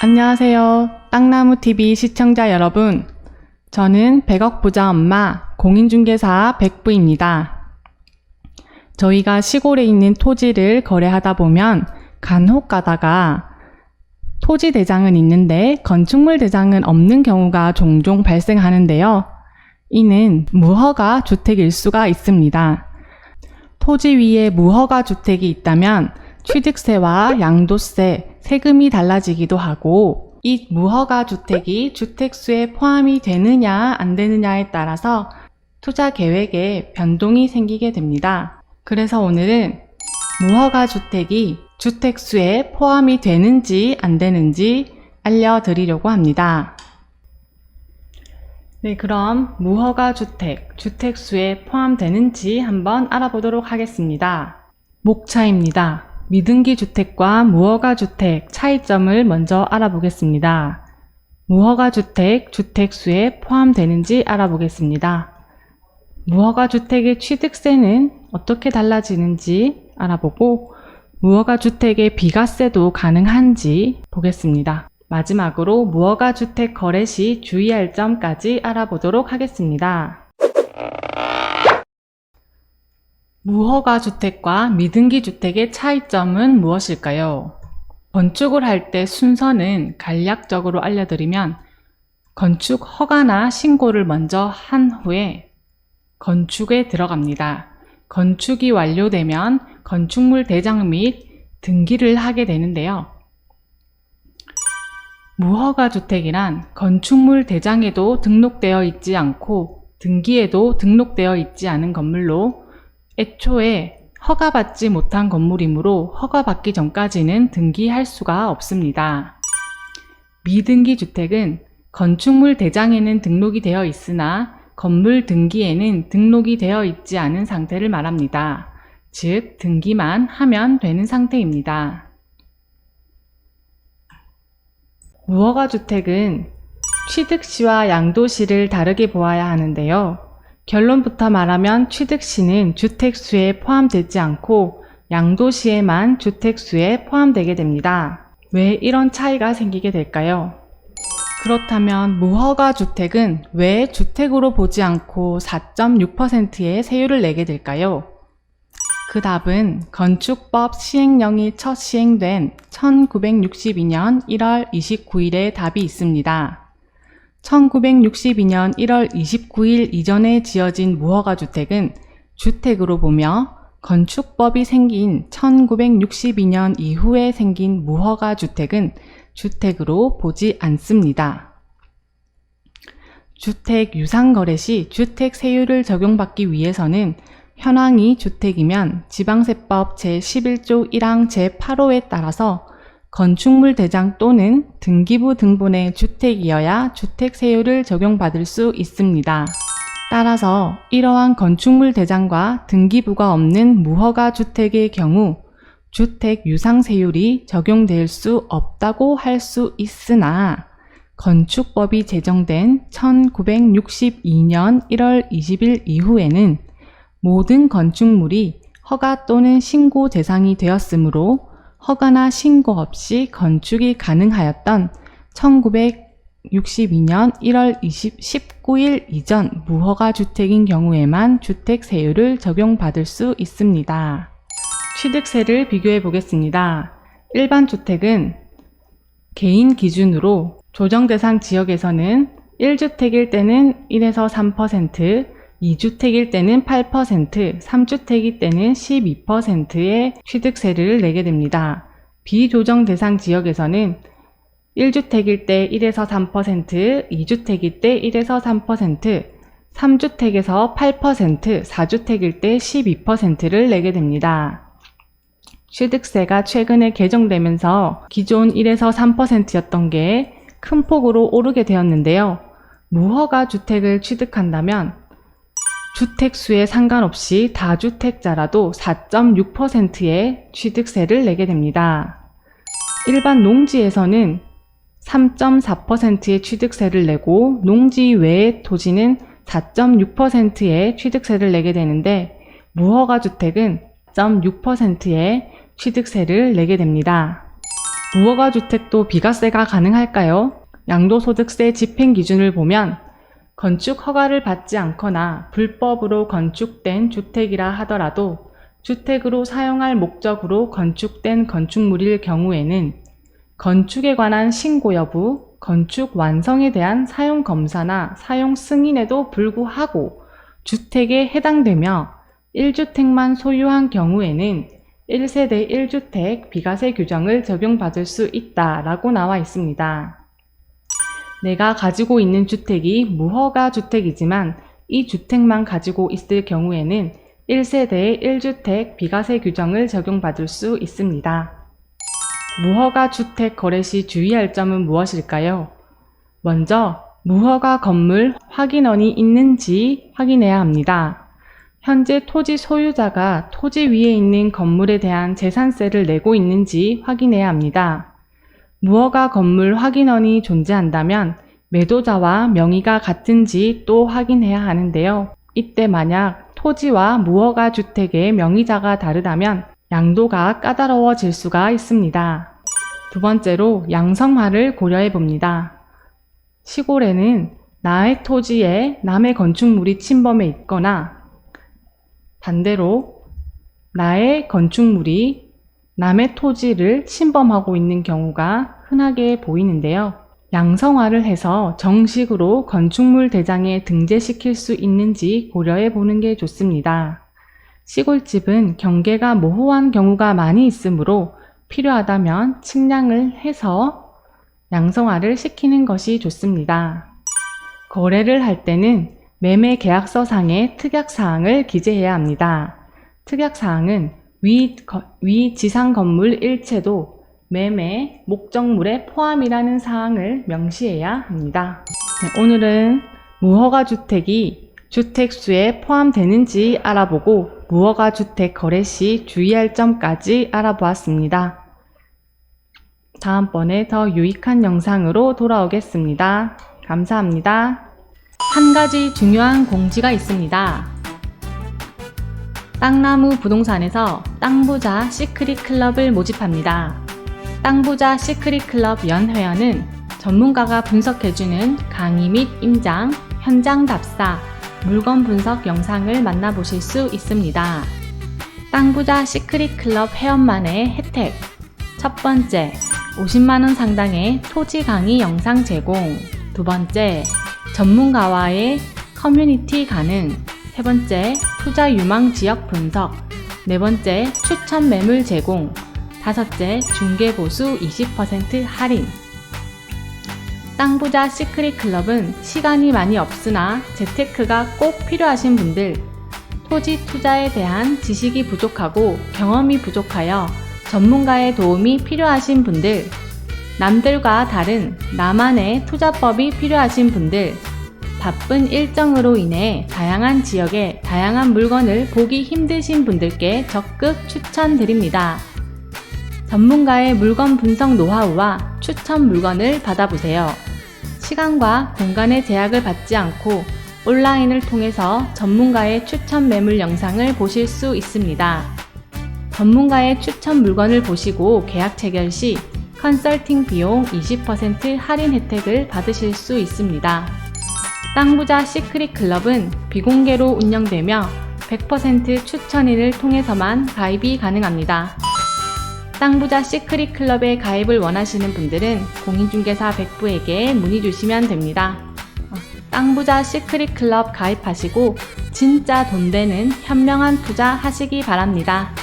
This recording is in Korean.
안녕하세요. 땅나무TV 시청자 여러분. 저는 100억 부자 엄마 공인중개사 백부입니다. 저희가 시골에 있는 토지를 거래하다 보면 간혹 가다가 토지 대장은 있는데 건축물 대장은 없는 경우가 종종 발생하는데요. 이는 무허가 주택일 수가 있습니다. 토지 위에 무허가 주택이 있다면 취득세와 양도세, 세금이 달라지기도 하고 이 무허가 주택이 주택수에 포함이 되느냐 안 되느냐에 따라서 투자 계획에 변동이 생기게 됩니다. 그래서 오늘은 무허가 주택이 주택수에 포함이 되는지 안 되는지 알려드리려고 합니다. 네, 그럼 무허가 주택, 주택수에 포함되는지 한번 알아보도록 하겠습니다. 목차입니다. 미등기 주택과 무허가 주택 차이점을 먼저 알아보겠습니다. 무허가 주택, 주택수에 포함되는지 알아보겠습니다. 무허가 주택의 취득세는 어떻게 달라지는지 알아보고 무허가 주택의 비과세도 가능한지 보겠습니다. 마지막으로 무허가 주택 거래 시 주의할 점까지 알아보도록 하겠습니다. 무허가 주택과 미등기 주택의 차이점은 무엇일까요? 건축을 할 때 순서는 간략적으로 알려드리면 건축 허가나 신고를 먼저 한 후에 건축에 들어갑니다. 건축이 완료되면 건축물 대장 및 등기를 하게 되는데요. 무허가 주택이란 건축물 대장에도 등록되어 있지 않고 등기에도 등록되어 있지 않은 건물로 애초에 허가받지 못한 건물이므로 허가받기 전까지는 등기할 수가 없습니다. 미등기 주택은 건축물 대장에는 등록이 되어 있으나 건물 등기에는 등록이 되어 있지 않은 상태를 말합니다. 즉, 등기만 하면 되는 상태입니다. 무허가 주택은 취득시와 양도시를 다르게 보아야 하는데요. 결론부터 말하면 취득시는 주택수에 포함되지 않고 양도시에만 주택수에 포함되게 됩니다. 왜 이런 차이가 생기게 될까요? 그렇다면 무허가 주택은 왜 주택으로 보지 않고 4.6%의 세율을 내게 될까요? 그 답은 건축법 시행령이 첫 시행된 1962년 1월 29일에 답이 있습니다. 1962년 1월 29일 이전에 지어진 무허가 주택은 주택으로 보며 건축법이 생긴 1962년 이후에 생긴 무허가 주택은 주택으로 보지 않습니다. 주택 유상거래 시 주택 세율을 적용받기 위해서는 현황이 주택이면 지방세법 제11조 1항 제8호에 따라서 건축물 대장 또는 등기부 등본의 주택이어야 주택세율을 적용받을 수 있습니다. 따라서 이러한 건축물 대장과 등기부가 없는 무허가 주택의 경우 주택 유상세율이 적용될 수 없다고 할 수 있으나 건축법이 제정된 1962년 1월 20일 이후에는 모든 건축물이 허가 또는 신고 대상이 되었으므로 허가나 신고 없이 건축이 가능하였던 1962년 1월 19일 이전 무허가 주택인 경우에만 주택세율을 적용받을 수 있습니다. 취득세를 비교해 보겠습니다. 일반 주택은 개인 기준으로 조정대상 지역에서는 1주택일 때는 1에서 3%, 2주택일 때는 8%, 3주택일 때는 12%의 취득세를 내게 됩니다. 비조정 대상 지역에서는 1주택일 때 1에서 3%, 2주택일 때 1에서 3%, 3주택에서 8%, 4주택일 때 12%를 내게 됩니다. 취득세가 최근에 개정되면서 기존 1에서 3%였던 게 큰 폭으로 오르게 되었는데요. 무허가 주택을 취득한다면 주택수에 상관없이 다주택자라도 4.6%의 취득세를 내게 됩니다. 일반 농지에서는 3.4%의 취득세를 내고 농지 외의 토지는 4.6%의 취득세를 내게 되는데 무허가 주택은 4.6%의 취득세를 내게 됩니다. 무허가주택도 비과세가 가능할까요? 양도소득세 집행 기준을 보면 건축 허가를 받지 않거나 불법으로 건축된 주택이라 하더라도 주택으로 사용할 목적으로 건축된 건축물일 경우에는 건축에 관한 신고 여부, 건축 완성에 대한 사용 검사나 사용 승인에도 불구하고 주택에 해당되며 1주택만 소유한 경우에는 1세대 1주택 비과세 규정을 적용받을 수 있다라고 나와 있습니다. 내가 가지고 있는 주택이 무허가 주택이지만 이 주택만 가지고 있을 경우에는 1세대 1주택 비과세 규정을 적용받을 수 있습니다. 무허가 주택 거래 시 주의할 점은 무엇일까요? 먼저 무허가 건물 확인원이 있는지 확인해야 합니다. 현재 토지 소유자가 토지 위에 있는 건물에 대한 재산세를 내고 있는지 확인해야 합니다. 무허가 건물 확인원이 존재한다면 매도자와 명의가 같은지 또 확인해야 하는데요. 이때 만약 토지와 무허가 주택의 명의자가 다르다면 양도가 까다로워질 수가 있습니다. 두 번째로 양성화를 고려해 봅니다. 시골에는 나의 토지에 남의 건축물이 침범해 있거나 반대로 나의 건축물이 남의 토지를 침범하고 있는 경우가 흔하게 보이는데요. 양성화를 해서 정식으로 건축물 대장에 등재시킬 수 있는지 고려해 보는 게 좋습니다. 시골집은 경계가 모호한 경우가 많이 있으므로 필요하다면 측량을 해서 양성화를 시키는 것이 좋습니다. 거래를 할 때는 매매 계약서상의 특약사항을 기재해야 합니다. 특약사항은 위 지상 건물 일체도 매매 목적물에 포함이라는 사항을 명시해야 합니다. 오늘은 무허가 주택이 주택수에 포함되는지 알아보고 무허가 주택 거래 시 주의할 점까지 알아보았습니다. 다음번에 더 유익한 영상으로 돌아오겠습니다. 감사합니다. 한 가지 중요한 공지가 있습니다. 땅나무 부동산에서 땅부자 시크릿 클럽을 모집합니다. 땅부자 시크릿 클럽 연회원은 전문가가 분석해주는 강의 및 임장, 현장 답사, 물건 분석 영상을 만나보실 수 있습니다. 땅부자 시크릿 클럽 회원만의 혜택. 첫 번째, 50만원 상당의 토지 강의 영상 제공. 두 번째, 전문가와의 커뮤니티 가능. 세 번째, 투자 유망 지역 분석. 네 번째, 추천 매물 제공. 다섯째, 중개보수 20% 할인. 땅부자 시크릿 클럽은 시간이 많이 없으나 재테크가 꼭 필요하신 분들, 토지 투자에 대한 지식이 부족하고 경험이 부족하여 전문가의 도움이 필요하신 분들, 남들과 다른 나만의 투자법이 필요하신 분들, 바쁜 일정으로 인해 다양한 지역의 다양한 물건을 보기 힘드신 분들께 적극 추천드립니다. 전문가의 물건 분석 노하우와 추천 물건을 받아보세요. 시간과 공간의 제약을 받지 않고 온라인을 통해서 전문가의 추천 매물 영상을 보실 수 있습니다. 전문가의 추천 물건을 보시고 계약 체결 시 컨설팅 비용 20% 할인 혜택을 받으실 수 있습니다. 땅부자 시크릿 클럽은 비공개로 운영되며 100% 추천인을 통해서만 가입이 가능합니다. 땅부자 시크릿 클럽에 가입을 원하시는 분들은 공인중개사 백부에게 문의 주시면 됩니다. 땅부자 시크릿 클럽 가입하시고 진짜 돈 되는 현명한 투자 하시기 바랍니다.